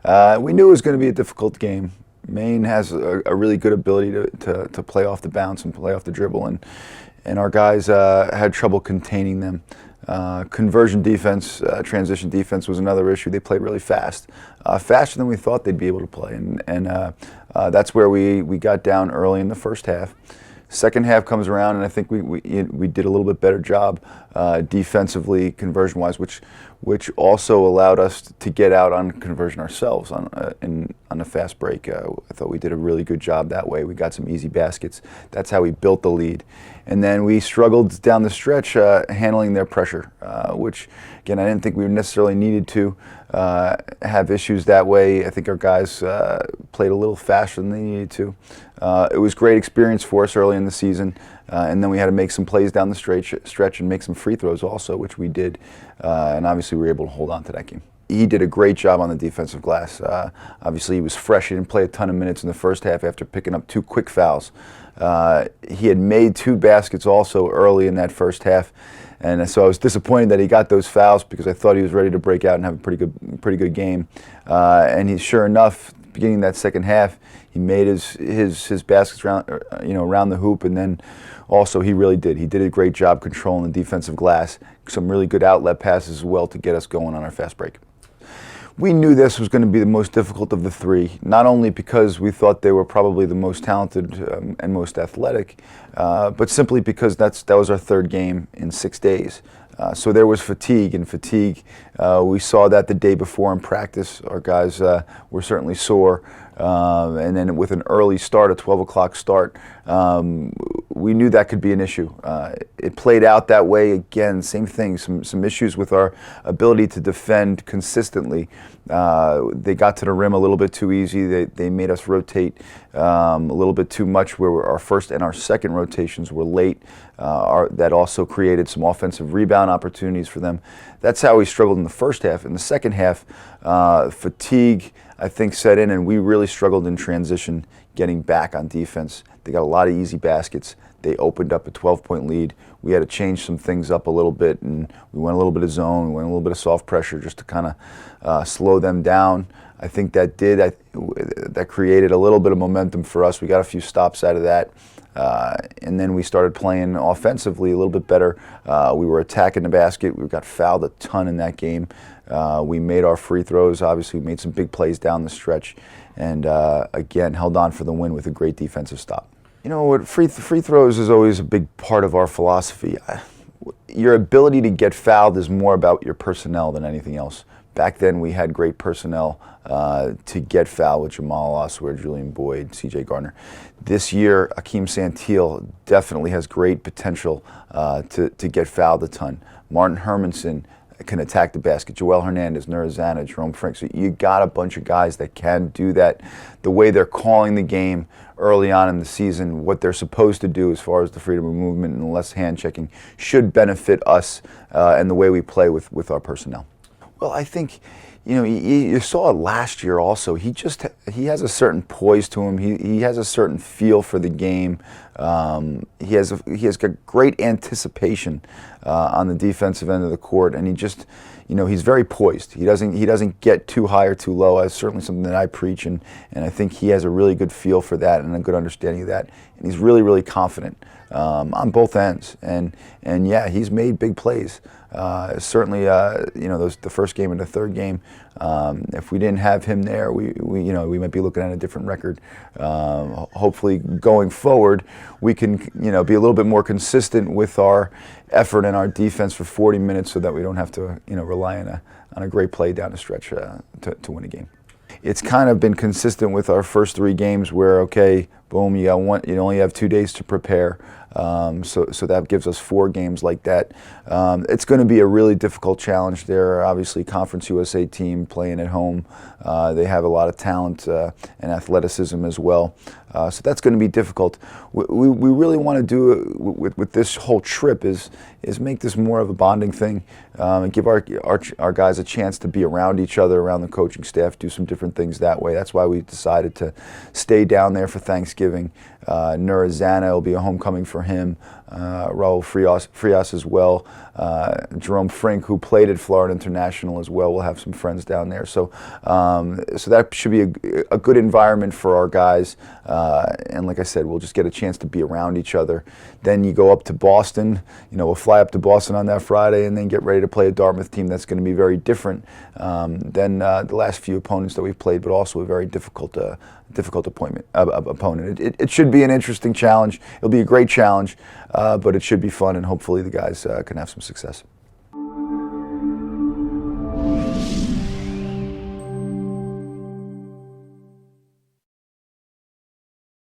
We knew it was going to be a difficult game. Maine has a really good ability to play off the bounce and play off the dribble, and our guys had trouble containing them. Conversion defense, transition defense was another issue. They played really fast, faster than we thought they'd be able to play, and that's where we got down early in the first half. Second half comes around, and I think we did a little bit better job defensively, conversion-wise, which also allowed us to get out on conversion ourselves on the fast break. I thought we did a really good job that way. We got some easy baskets. That's how we built the lead. And then we struggled down the stretch handling their pressure, which, again, I didn't think we necessarily needed to have issues that way. I think our guys played a little faster than they needed to. It was great experience for us early in the season, and then we had to make some plays down the stretch and make some free throws also, which we did, and obviously we were able to hold on to that game. He did a great job on the defensive glass. Obviously he was fresh. He didn't play a ton of minutes in the first half after picking up 2 quick fouls. He had made 2 baskets also early in that first half, and so I was disappointed that he got those fouls because I thought he was ready to break out and have a pretty good game. And he, sure enough, beginning that second half, he made his baskets around the hoop, and then also he really did. He did a great job controlling the defensive glass. Some really good outlet passes as well to get us going on our fast break. We knew this was going to be the most difficult of the 3, not only because we thought they were probably the most talented and most athletic, but simply because that was our 3rd game in 6 days. So there was fatigue, we saw that the day before in practice. Our guys were certainly sore, and then with an early start, a 12 o'clock start, we knew that could be an issue. It played out that way again, same thing, some issues with our ability to defend consistently. They got to the rim a little bit too easy. They made us rotate a little bit too much, where our first and our second rotations were late. That also created some offensive rebound opportunities for them. That's how we struggled in the first half. In the second half, fatigue, I think, set in, and we really struggled in transition getting back on defense. They got a lot of easy baskets. They opened up a 12-point lead. We had to change some things up a little bit, and we went a little bit of zone, we went a little bit of soft pressure just to kind of slow them down. I think that created a little bit of momentum for us. We got a few stops out of that. And then we started playing offensively a little bit better. We were attacking the basket. We got fouled a ton in that game. We made our free throws. Obviously, we made some big plays down the stretch, and again, held on for the win with a great defensive stop. You know what? Free throws is always a big part of our philosophy. Your ability to get fouled is more about your personnel than anything else. Back then, we had great personnel to get fouled with Jamal Oswald, Julian Boyd, C.J. Gardner. This year, Akeem Santil definitely has great potential to get fouled a ton. Martin Hermanson can attack the basket. Joel Hernandez, Nurazana, Jerome Frank. So you got a bunch of guys that can do that. The way they're calling the game early on in the season, what they're supposed to do as far as the freedom of movement and less hand checking, should benefit us and the way we play with our personnel. Well, I think, you know, you saw it last year also. He has a certain poise to him. He has a certain feel for the game. He has got great anticipation on the defensive end of the court, and he just, you know, he's very poised. He doesn't get too high or too low. That's certainly something that I preach, and I think he has a really good feel for that and a good understanding of that. And he's really, really confident on both ends. And yeah, he's made big plays. Certainly, you know, the first game and the third game. If we didn't have him there, we might be looking at a different record. Hopefully, going forward, we can, you know, be a little bit more consistent with our effort and our defense for 40 minutes, so that we don't have to, you know, rely on a great play down the stretch to win a game. It's kind of been consistent with our first 3 games, where okay, boom, you only have 2 days to prepare. So that gives us 4 games like that. It's going to be a really difficult challenge. They're obviously a Conference USA team playing at home. They have a lot of talent and athleticism as well. So that's going to be difficult. We really want to do with this whole trip is make this more of a bonding thing, and give our guys a chance to be around each other, around the coaching staff, do some different things that way. That's why we decided to stay down there for Thanksgiving. Nurazana will be a homecoming for him. Raul Frias as well. Jerome Frink, who played at Florida International as well, will have some friends down there. So so that should be a good environment for our guys. And like I said, we'll just get a chance to be around each other. Then you go up to Boston. We'll fly up to Boston on that Friday and then get ready to play a Dartmouth team that's going to be very different than the last few opponents that we've played, but also a very difficult opponent. It should be an interesting challenge. It'll be a great challenge, but it should be fun, and hopefully the guys can have some success.